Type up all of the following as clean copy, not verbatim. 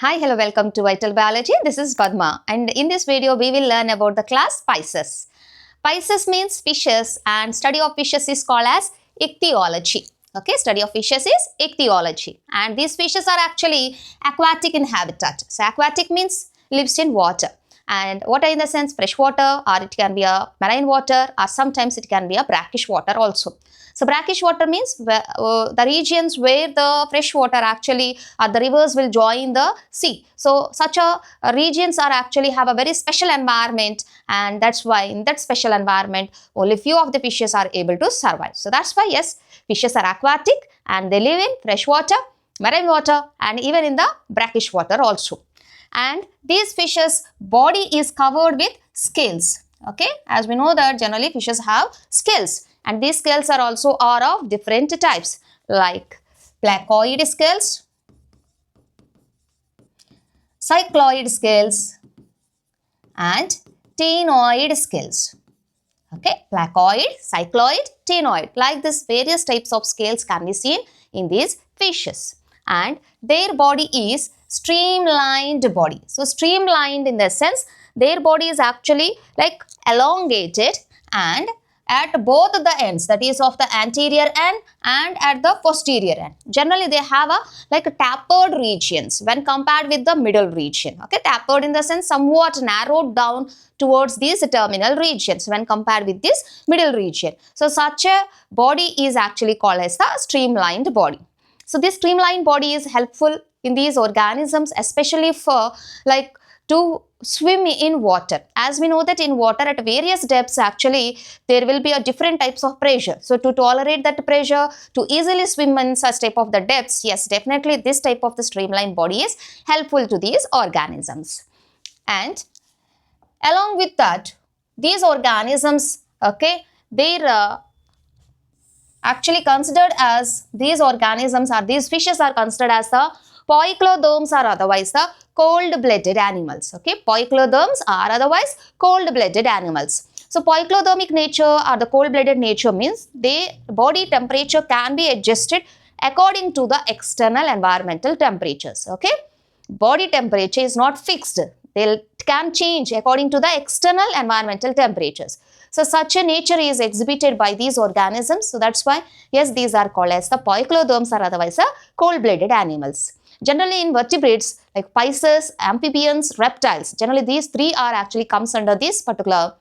Hi, hello, welcome to Vital Biology. This is Padma, and in this video we will learn about the class Pisces. Pisces means fishes, and study of fishes is called as ichthyology. Okay, study of fishes is ichthyology, and these fishes are actually aquatic in habitat. So aquatic means lives in water, and water in the sense fresh water, or it can be a marine water, or sometimes it can be a brackish water also. So brackish water means the regions where the fresh water actually the rivers will join the sea. So such regions are actually have a very special environment, and that's why in that special environment only few of the fishes are able to survive. So that's why yes, fishes are aquatic and they live in fresh water, marine water, and even in the brackish water also. And these fishes body is covered with scales. Okay, as we know that generally fishes have scales. And these scales are also of different types like placoid scales, cycloid scales, and ctenoid scales. Okay, placoid, cycloid, ctenoid. Like this, various types of scales can be seen in these fishes. And their body is streamlined body. So streamlined in the sense their body is actually like elongated and at both the ends, that is of the anterior end and at the posterior end. Generally, they have a tapered regions when compared with the middle region. Okay, tapered in the sense somewhat narrowed down towards these terminal regions when compared with this middle region. So such a body is actually called as the streamlined body. So this streamlined body is helpful in these organisms, especially for to swim in water. As we know that in water at various depths actually there will be a different types of pressure. So to tolerate that pressure, to easily swim in such type of the depths, yes, definitely this type of the streamlined body is helpful to these organisms. And along with that, these organisms, okay, they're actually considered as these organisms or these fishes are considered as the poikiloderms or otherwise the cold-blooded animals. Okay, poikiloderms are otherwise cold-blooded animals. So poikilodermic nature or the cold-blooded nature means their body temperature can be adjusted according to the external environmental temperatures. Okay, body temperature is not fixed. They can change according to the external environmental temperatures. So such a nature is exhibited by these organisms. So that's why yes, these are called as the poikiloderms or otherwise cold-blooded animals. Generally in vertebrates like Pisces, amphibians, reptiles, generally these three are actually comes under this particular,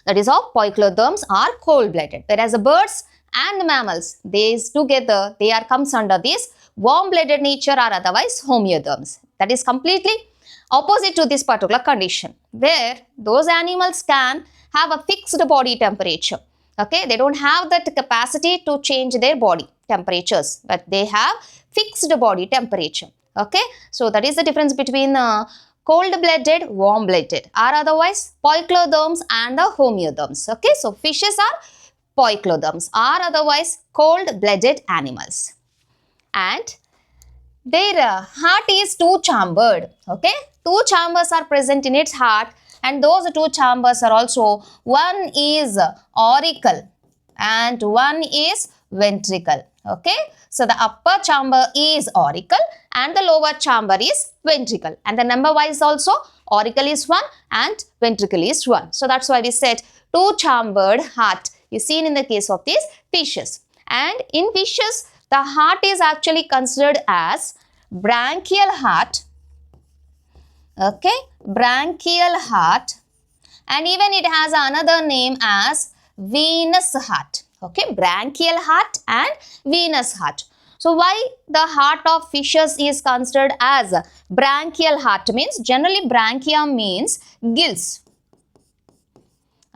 that is of poikiloderms are cold-blooded. Whereas the birds and the mammals, these together they are comes under this warm-blooded nature or otherwise homeoderms. That is completely opposite to this particular condition, where those animals can have a fixed body temperature. Okay, they don't have that capacity to change their body temperatures, but they have fixed body temperature. Okay, so that is the difference between cold-blooded, warm-blooded, or otherwise poikiloderms and the homeoderms. Okay, so fishes are poikiloderms or otherwise cold-blooded animals, and their heart is two-chambered. Okay, two chambers are present in its heart, and those two chambers are also, one is auricle and one is ventricle. Okay, so the upper chamber is auricle and the lower chamber is ventricle, and the number wise also auricle is 1 and ventricle is 1. So that's why we said two-chambered heart is seen in the case of these fishes. And in fishes, the heart is actually considered as branchial heart. Okay, branchial heart, and even it has another name as venous heart. Okay, branchial heart and venous heart. So why the heart of fishes is considered as branchial heart means generally branchia means gills.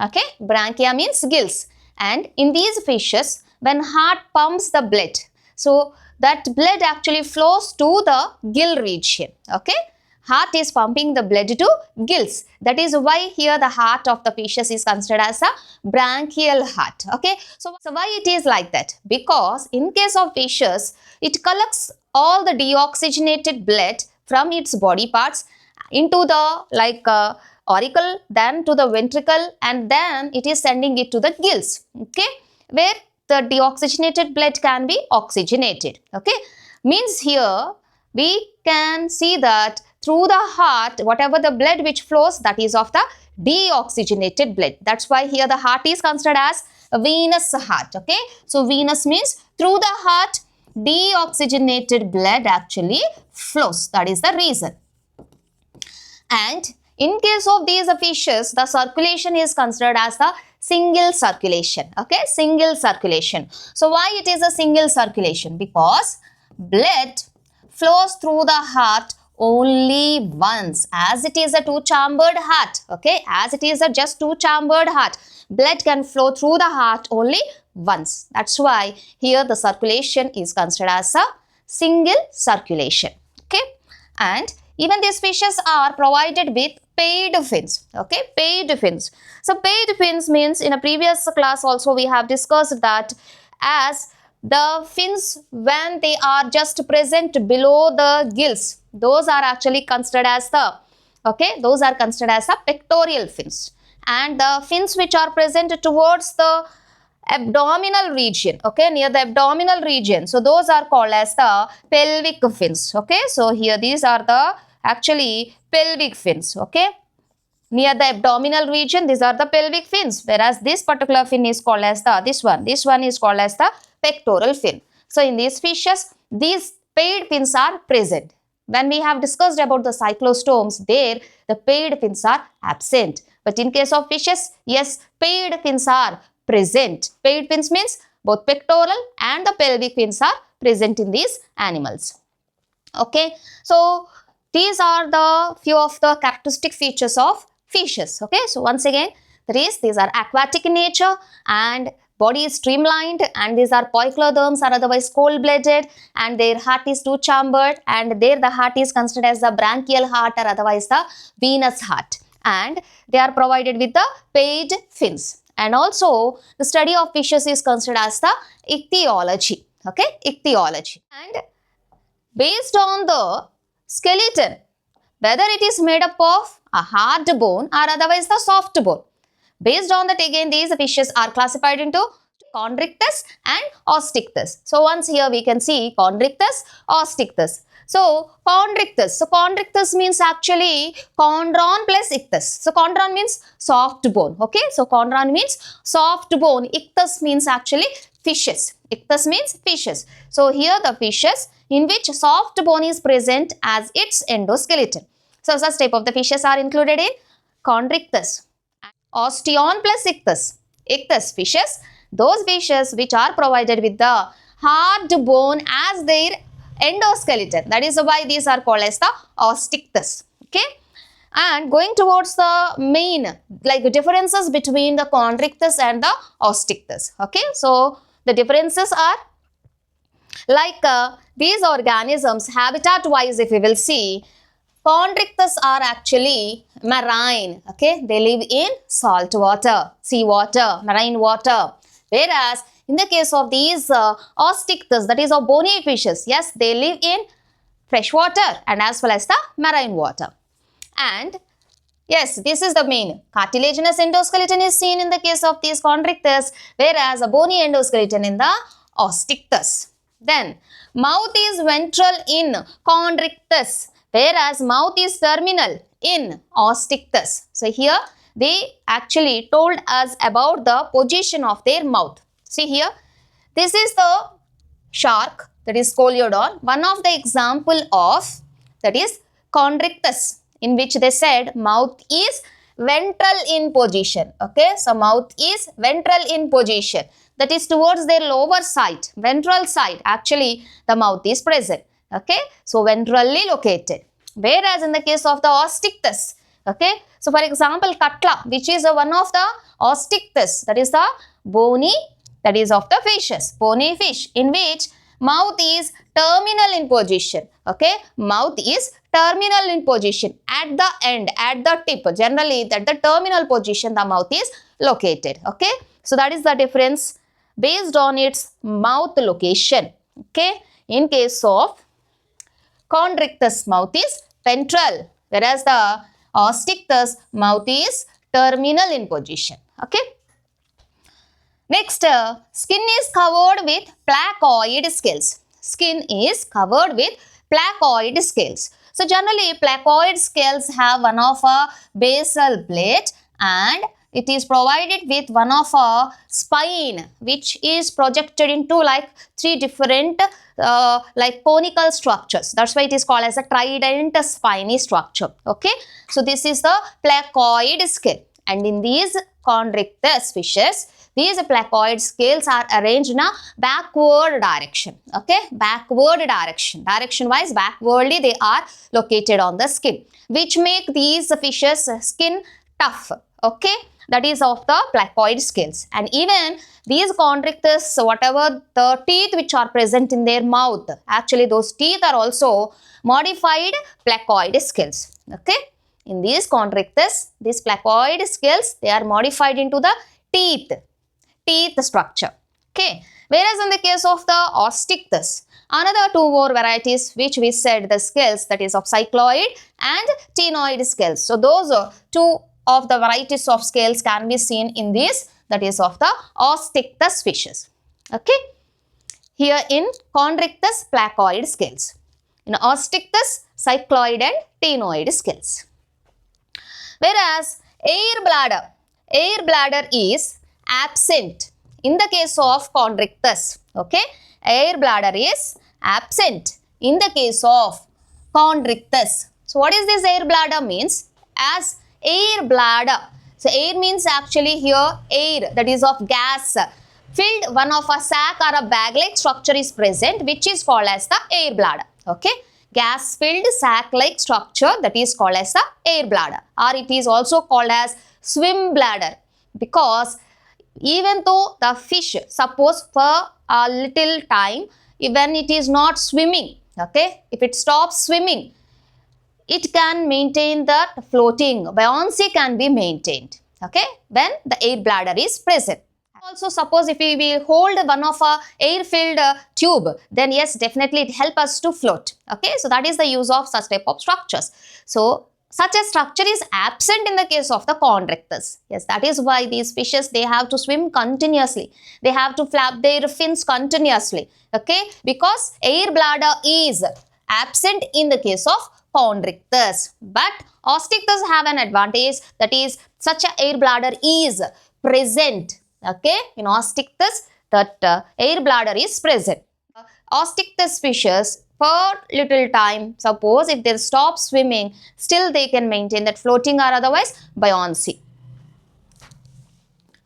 Okay, branchia means gills, and in these fishes when heart pumps the blood, so that blood actually flows to the gill region. Okay, heart is pumping the blood to gills. That is why here the heart of the fishes is considered as a branchial heart. Okay, so why it is like that? Because in case of fishes, it collects all the deoxygenated blood from its body parts into the auricle, then to the ventricle, and then it is sending it to the gills. Okay, where the deoxygenated blood can be oxygenated. Okay, means here we can see that through the heart, whatever the blood which flows, that is of the deoxygenated blood. That's why here the heart is considered as a venous heart. Okay, so venous means through the heart deoxygenated blood actually flows. That is the reason. And in case of these fishes, the circulation is considered as the single circulation. Okay, single circulation. So why it is a single circulation? Because blood flows through the heart only once, as it is a two-chambered heart. Okay, as it is a just two-chambered heart, blood can flow through the heart only once. That's why here the circulation is considered as a single circulation. Okay, and even these fishes are provided with paid fins. Okay, paid fins. So paid fins means, in a previous class also we have discussed that, as the fins when they are just present below the gills, those are actually considered as the, okay, those are considered as the pectoral fins. And the fins which are present towards the abdominal region, okay, near the abdominal region, so those are called as the pelvic fins. Okay, so here these are the actually pelvic fins. Okay, near the abdominal region, these are the pelvic fins, whereas this particular fin is called as the, this one is called as the pectoral fin. So in these fishes, these paid fins are present. When we have discussed about the cyclostomes, there the paid fins are absent. But in case of fishes, yes, paid fins are present. Paid fins means both pectoral and the pelvic fins are present in these animals. Okay, so these are the few of the characteristic features of fishes. Okay, so once again, these are aquatic in nature and body is streamlined, and these are poikiloderms, are otherwise cold-blooded, and their heart is two-chambered, and there the heart is considered as the branchial heart or otherwise the venous heart, and they are provided with the paid fins. And also the study of fishes is considered as the ichthyology. Okay, ichthyology. And based on the skeleton, whether it is made up of a hard bone or otherwise the soft bone, based on that again these fishes are classified into chondrichthyes and osteichthyes. So once here we can see chondrichthyes, osteichthyes. So chondrichthyes means actually chondron plus ichthyes. So chondron means soft bone. Okay, so chondron means soft bone. Ichthyes means actually fishes. Ichthyes means fishes. So here the fishes in which soft bone is present as its endoskeleton. So such type of the fishes are included in chondrichthyes. Osteon plus ichthyes fishes, those fishes which are provided with the hard bone as their endoskeleton. That is why these are called as the osteichthyes. Okay, and going towards the main like differences between the chondrichthyes and the osteichthyes. Okay, so the differences are like these organisms habitat wise, if we will see, chondrichthyes are actually marine. Okay, they live in salt water, sea water, marine water. Whereas in the case of these osteichthyes, that is of bony fishes, yes, they live in fresh water and as well as the marine water. And yes, this is the main cartilaginous endoskeleton is seen in the case of these chondrichthyes, whereas a bony endoskeleton in the osteichthyes. Then mouth is ventral in chondrichthyes, whereas mouth is terminal in osteichthyes. So here they actually told us about the position of their mouth. See here, this is the shark, that is Scoliodon, one of the example of that is chondrichthyes, in which they said mouth is ventral in position. Okay, so mouth is ventral in position, that is towards their lower side, ventral side, actually the mouth is present. Okay, so ventrally located. Whereas in the case of the osteichthyes, okay, so for example Katla, which is one of the osteichthyes, that is the bony, that is of the fishes, bony fish, in which mouth is terminal in position. Okay, mouth is terminal in position at the end, at the tip, generally that the terminal position the mouth is located. Okay, so that is the difference based on its mouth location. Okay, in case of chondrichthyes, mouth is ventral, whereas the osteichthyes, mouth is terminal in position. Okay. Next, skin is covered with placoid scales. Skin is covered with placoid scales. So generally placoid scales have one of a basal plate and it is provided with one of a spine which is projected into like three different like conical structures. That's why it is called as a trident spiny structure. Okay, so this is the placoid scale, and in these chondrichthyes fishes, these placoid scales are arranged in a backward direction. Okay, backward direction, direction wise backwardly they are located on the skin, which make these fishes skin tough. Okay, that is of the placoid scales. And even these chondrichthyes, whatever the teeth which are present in their mouth, actually those teeth are also modified placoid scales. Okay, in these chondrichthyes, these placoid scales, they are modified into the teeth structure. Okay, whereas in the case of the osteichthyes, another two more varieties which we said the scales, that is of cycloid and ctenoid scales. So those two of the varieties of scales can be seen in this, that is of the osteichthyes fishes. Okay, here in chondrichthyes placoid scales, in osteichthyes cycloid and ctenoid scales. Whereas air bladder is absent in the case of chondrichthyes. Okay, air bladder is absent in the case of chondrichthyes. So what is this air bladder means? As air bladder, so air means actually here air, that is of gas filled one of a sac or a bag like structure is present, which is called as the air bladder. Okay, gas filled sac like structure, that is called as the air bladder, or it is also called as swim bladder, because even though the fish, suppose for a little time, when it is not swimming, okay, if it stops swimming, it can maintain that floating, buoyancy can be maintained, okay, when the air bladder is present. Also, suppose if we will hold one of a air-filled tube, then yes, definitely it helps us to float. Okay, so that is the use of such type of structures. So such a structure is absent in the case of the chondrichthyes. Yes, that is why these fishes, they have to swim continuously. They have to flap their fins continuously. Okay, because air bladder is absent in the case of chondrichthyes. But osteichthyes have an advantage, that is such a air bladder is present. Okay, in osteichthyes that air bladder is present. Osteichthyes fishes for little time, suppose if they stop swimming, still they can maintain that floating or otherwise buoyancy.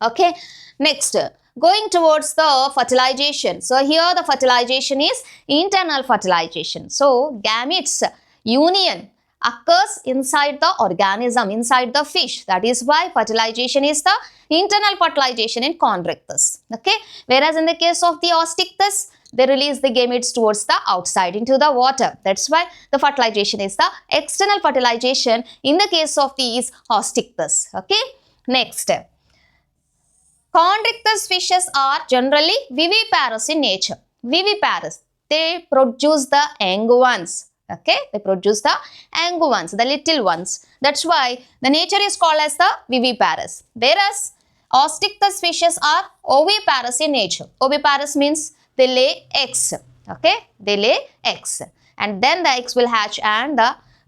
Okay, next going towards the fertilization. So here the fertilization is internal fertilization. So gametes union occurs inside the organism, inside the fish. That is why fertilization is the internal fertilization in chondrichthyes. Okay, whereas in the case of the osteichthyes, they release the gametes towards the outside into the water. That's why the fertilization is the external fertilization in the case of these osteichthyes. Okay, next. Chondrichthyes fishes are generally viviparous in nature. Viviparous. They produce the young ones. Okay, they produce the young ones, the little ones. That's why the nature is called as the viviparous. Whereas osteichthyes fishes are oviparous in nature. Oviparous means they lay eggs. Okay, they lay eggs, and then the eggs will hatch and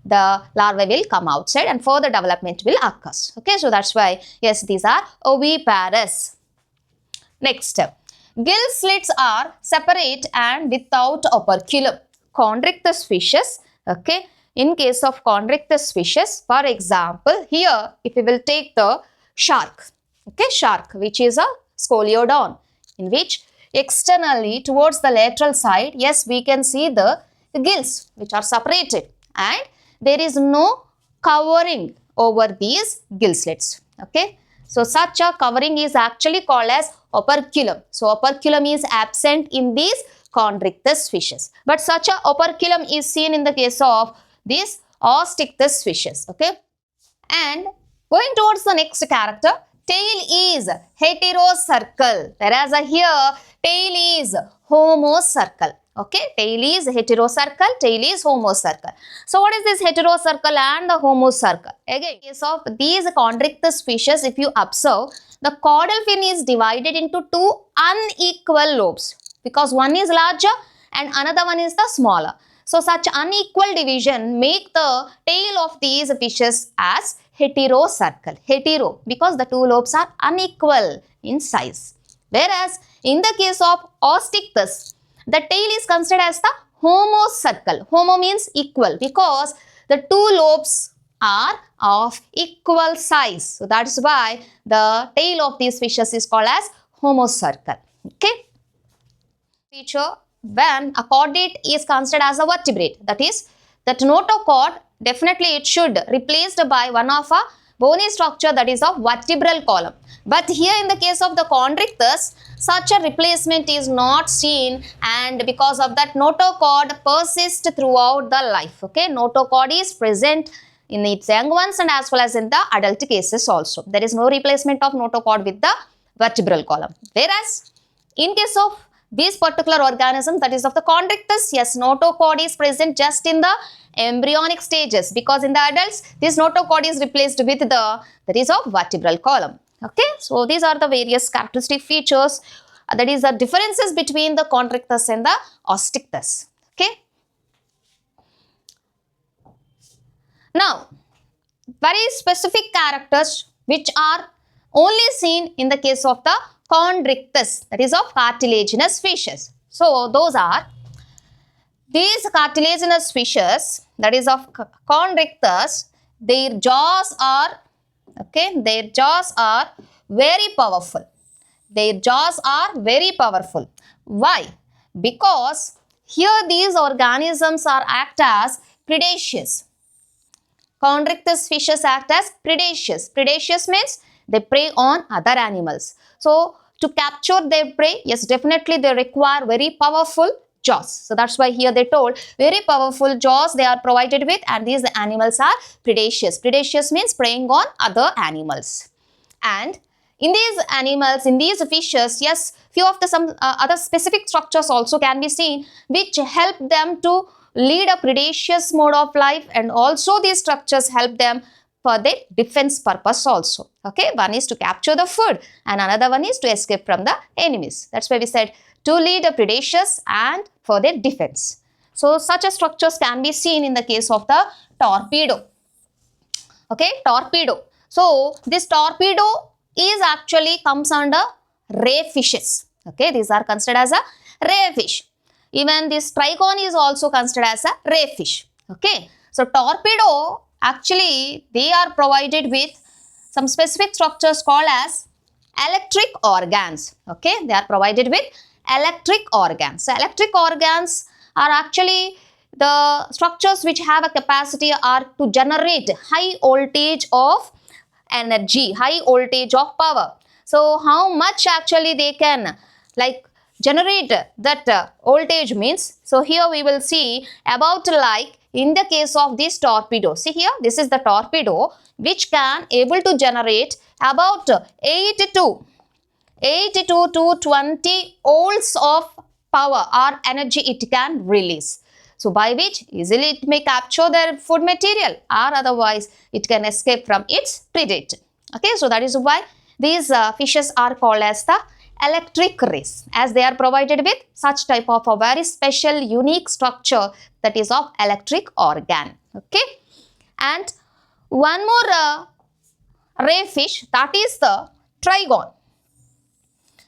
the larvae will come outside and further development will occur. Okay, so that's why yes, these are oviparous. Next, gill slits are separate and without operculum. Chondrichthyes fishes, okay, in case of chondrichthyes fishes, for example, here if we will take the shark, okay, shark which is a scoliodon, in which externally towards the lateral side, yes, we can see the gills which are separated and there is no covering over these gill slits. Okay, so such a covering is actually called as operculum. So operculum is absent in these chondrichthyes fishes, but such a operculum is seen in the case of these osteichthyes fishes. Okay, and going towards the next character, tail is heterocercal, whereas here tail is homocercal. Okay, tail is heterocercal, tail is homocercal. So what is this heterocercal and the homocercal? Again, in case of these chondrichthyes fishes, if you observe, the caudal fin is divided into two unequal lobes, because one is larger and another one is the smaller. So such unequal division make the tail of these fishes as heterocircle. Hetero, because the two lobes are unequal in size. Whereas in the case of Osteichthyes, the tail is considered as the homocircle. Homo means equal, because the two lobes are of equal size. So that is why the tail of these fishes is called as homocircle. Okay. Feature when a chordate is considered as a vertebrate, that is, that notochord, definitely it should replaced by one of a bony structure, that is of vertebral column. But here in the case of the chondrichthyes, such a replacement is not seen, and because of that notochord persists throughout the life. Okay, notochord is present in its young ones and as well as in the adult cases also. There is no replacement of notochord with the vertebral column. Whereas in case of these particular organisms, that is of the chondrichthyes, yes, notochord is present just in the embryonic stages, because in the adults this notochord is replaced with the, that is of vertebral column. Okay, so these are the various characteristic features, that is the differences between the chondrichthyes and the Osteichthyes. Okay, now very specific characters which are only seen in the case of the chondrichthyes, that is of cartilaginous fishes. So those are these cartilaginous fishes, that is of chondrichthyes. Their jaws are, okay, their jaws are very powerful. Their jaws are very powerful. Why? Because here these organisms are act as predaceous. Chondrichthyes fishes act as predaceous. Predaceous means they prey on other animals. So to capture their prey, yes, definitely they require very powerful jaws. So that's why here they told very powerful jaws they are provided with, and these animals are predaceous. Predaceous means preying on other animals. And in these animals, in these fishes, yes, few of the some other specific structures also can be seen which help them to lead a predaceous mode of life, and also these structures help them for their defense purpose also. Okay, one is to capture the food and another one is to escape from the enemies. That's why we said to lead a predaceous and for their defense. So such a structures can be seen in the case of the torpedo. Okay, torpedo. So this torpedo is actually comes under ray fishes. Okay, these are considered as a ray fish. Even this trigon is also considered as a ray fish. Okay, so torpedo actually they are provided with some specific structures called as electric organs. Okay, they are provided with electric organs. So electric organs are actually the structures which have a capacity are to generate high voltage of energy, high voltage of power. So how much actually they can like generate that voltage means, so here we will see about like in the case of this torpedo. See here, this is the torpedo which can able to generate about 8 to 20 volts of power or energy it can release. So by which easily it may capture their food material, or otherwise it can escape from its predator. Okay, so that is why these fishes are called as the electric rays, as they are provided with such type of a very special unique structure, that is of electric organ. Okay, and one more ray fish, that is the trigon.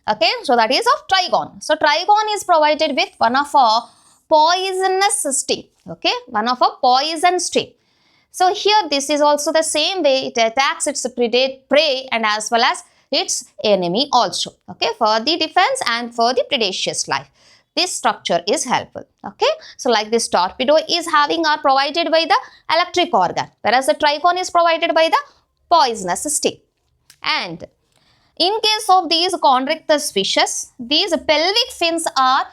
Okay, so that is of trigon. So trigon is provided with one of a poisonous sting. Okay, one of a poison sting. So here this is also the same way, it attacks its prey and as well as its enemy also. Okay, for the defense and for the predaceous life, this structure is helpful. Okay, so like this torpedo is having or provided by the electric organ, whereas the trigon is provided by the poisonous sting. And in case of these chondrichthyes fishes, these pelvic fins are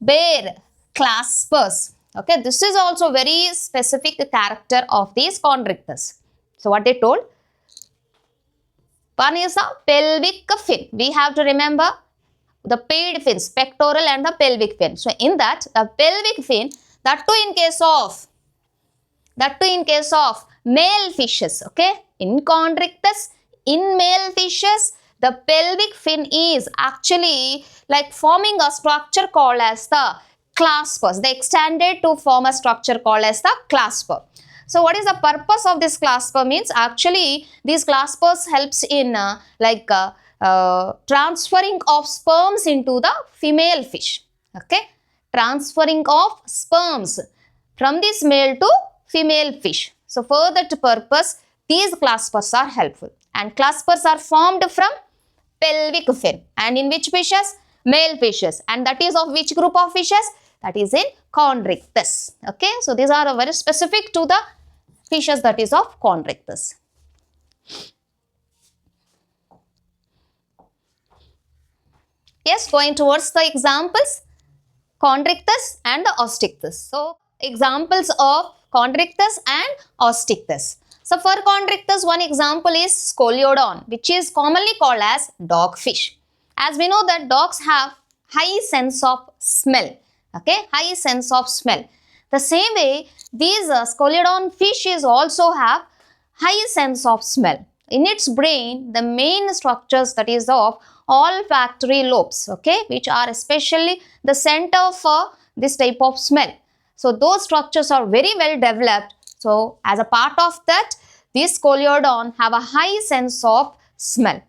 bare claspers. Okay, this is also very specific character of these chondrichthyes. So what they told? One is the pelvic fin. We have to remember the paid fins, pectoral and the pelvic fin. So in that, the pelvic fin, that too in case of male fishes. Okay, in chondrichthyes, in male fishes, the pelvic fin is actually like forming a structure called as the claspers. They extended to form a structure called as the clasper. So what is the purpose of this clasper means? Actually, these claspers helps in transferring of sperms into the female fish. Okay, transferring of sperms from this male to female fish. So for that purpose, these claspers are helpful. And claspers are formed from pelvic fin. And in which fishes? Male fishes. And that is of which group of fishes? That is in chordates. Okay, so these are very specific to the fishes, that is of chordates. Yes, going towards the examples, chordates and the osteichthyes. So examples of chordates and osteichthyes. So for chordates, one example is scoliodon, which is commonly called as dogfish. As we know that dogs have high sense of smell. Okay, high sense of smell. The same way, these scoliodon fishes also have high sense of smell. In its brain, the main structures, that is of olfactory lobes, okay, which are especially the center for this type of smell. So those structures are very well developed. So as a part of that, these scoliodon have a high sense of smell.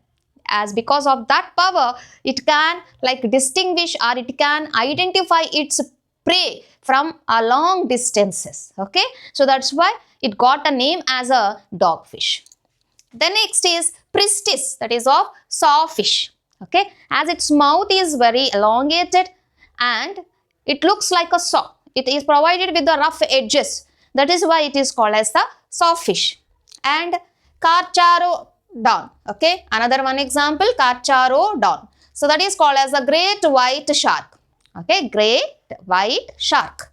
As because of that power, it can distinguish, or it can identify its prey from a long distances. Okay, so that's why it got a name as a dogfish. The next is Pisces, that is of sawfish. Okay, as its mouth is very elongated and it looks like a saw. It is provided with the rough edges. That is why it is called as the sawfish. And Carcharodon. Okay, another one example, Carcharodon. So that is called as the great white shark. Okay, great white shark.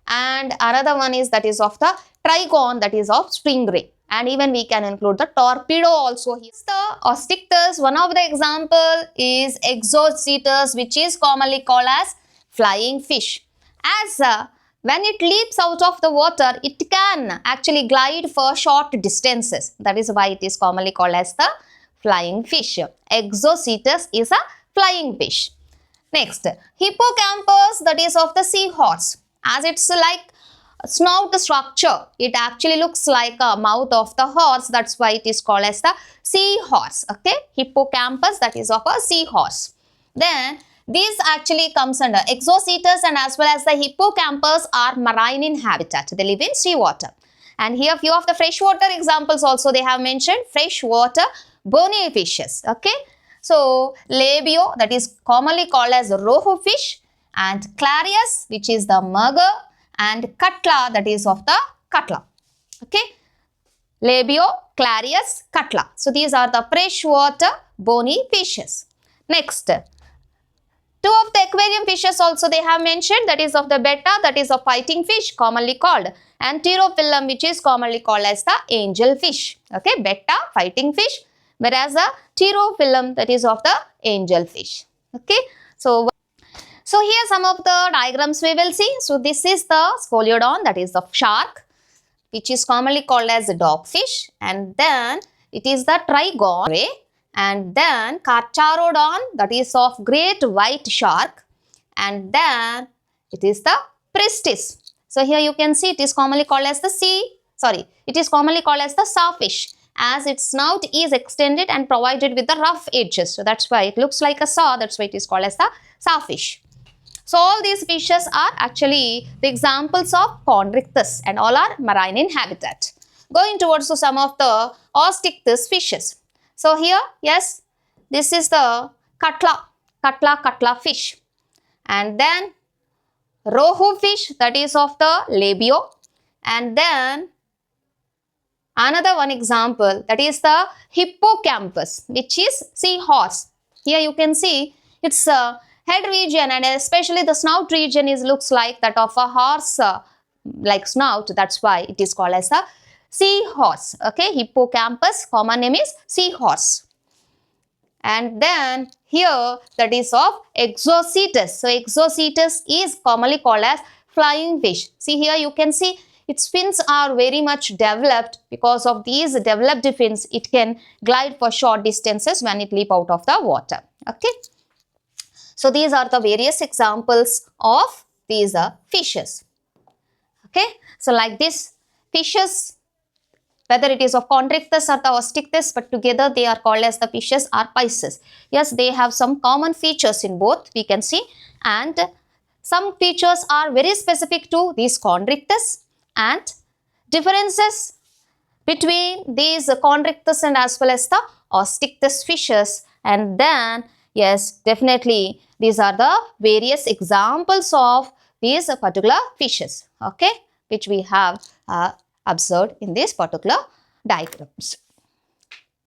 And another one is that is of the trigon, that is of stingray. And even we can include the torpedo also here. The osteichthyes, one of the example is Exocetus, which is commonly called as flying fish. As when it leaps out of the water, it can actually glide for short distances. That is why it is commonly called as the flying fish. Exocetus is a flying fish. Next, hippocampus, that is of the seahorse. As it's like snout structure, it actually looks like a mouth of the horse. That's why it is called as the seahorse. Okay, hippocampus, that is of a seahorse. Then these actually comes under Exocetus, and as well as the hippocampus are marine in habitat. They live in seawater. And here few of the freshwater examples also they have mentioned. Freshwater bony fishes. Okay, so labio, that is commonly called as rohu fish, and clarius, which is the mugger, and cutla, that is of the cutla. Okay, labio, clarius, cutla. So these are the freshwater bony fishes. Next, two of the aquarium fishes also they have mentioned, that is of the betta, that is a fighting fish commonly called, and pterophyllum, which is commonly called as the angel fish. Okay, betta, fighting fish, whereas the pterophyllum, that is of the angel fish. Okay, so here some of the diagrams we will see. So this is the scoliodon, that is the shark, which is commonly called as the dogfish, and then it is the trigon, and then Carcharodon, that is of great white shark, and then it is the Pisces. So here you can see it is commonly called as the sawfish, as its snout is extended and provided with the rough edges. So that's why it looks like a saw. That's why it is called as the sawfish. So all these fishes are actually the examples of chordates, and all are marine in habitat. Going towards some of the osteichthyes fishes. So here, yes, this is the cutla fish, and then rohu fish, that is of the labio, and then another one example, that is the hippocampus, which is seahorse. Here you can see its head region, and especially the snout region looks like that of a horse like snout. That's why it is called as a seahorse. Okay, hippocampus, common name is seahorse. And then here that is of Exocetus. So Exocetus is commonly called as flying fish. See here you can see its fins are very much developed. Because of these developed fins, it can glide for short distances when it leap out of the water. Okay. So these are the various examples of these are fishes. Okay, so like this, fishes, whether it is of chondrichthyes or the osteichthyes, but together they are called as the fishes or Pisces. Yes, they have some common features in both, we can see, and some features are very specific to these chondrichthyes, and differences between these chondrichthyes and as well as the osteichthyes fishes. And then, yes, definitely these are the various examples of these particular fishes, okay, which we have observed in these particular diagrams.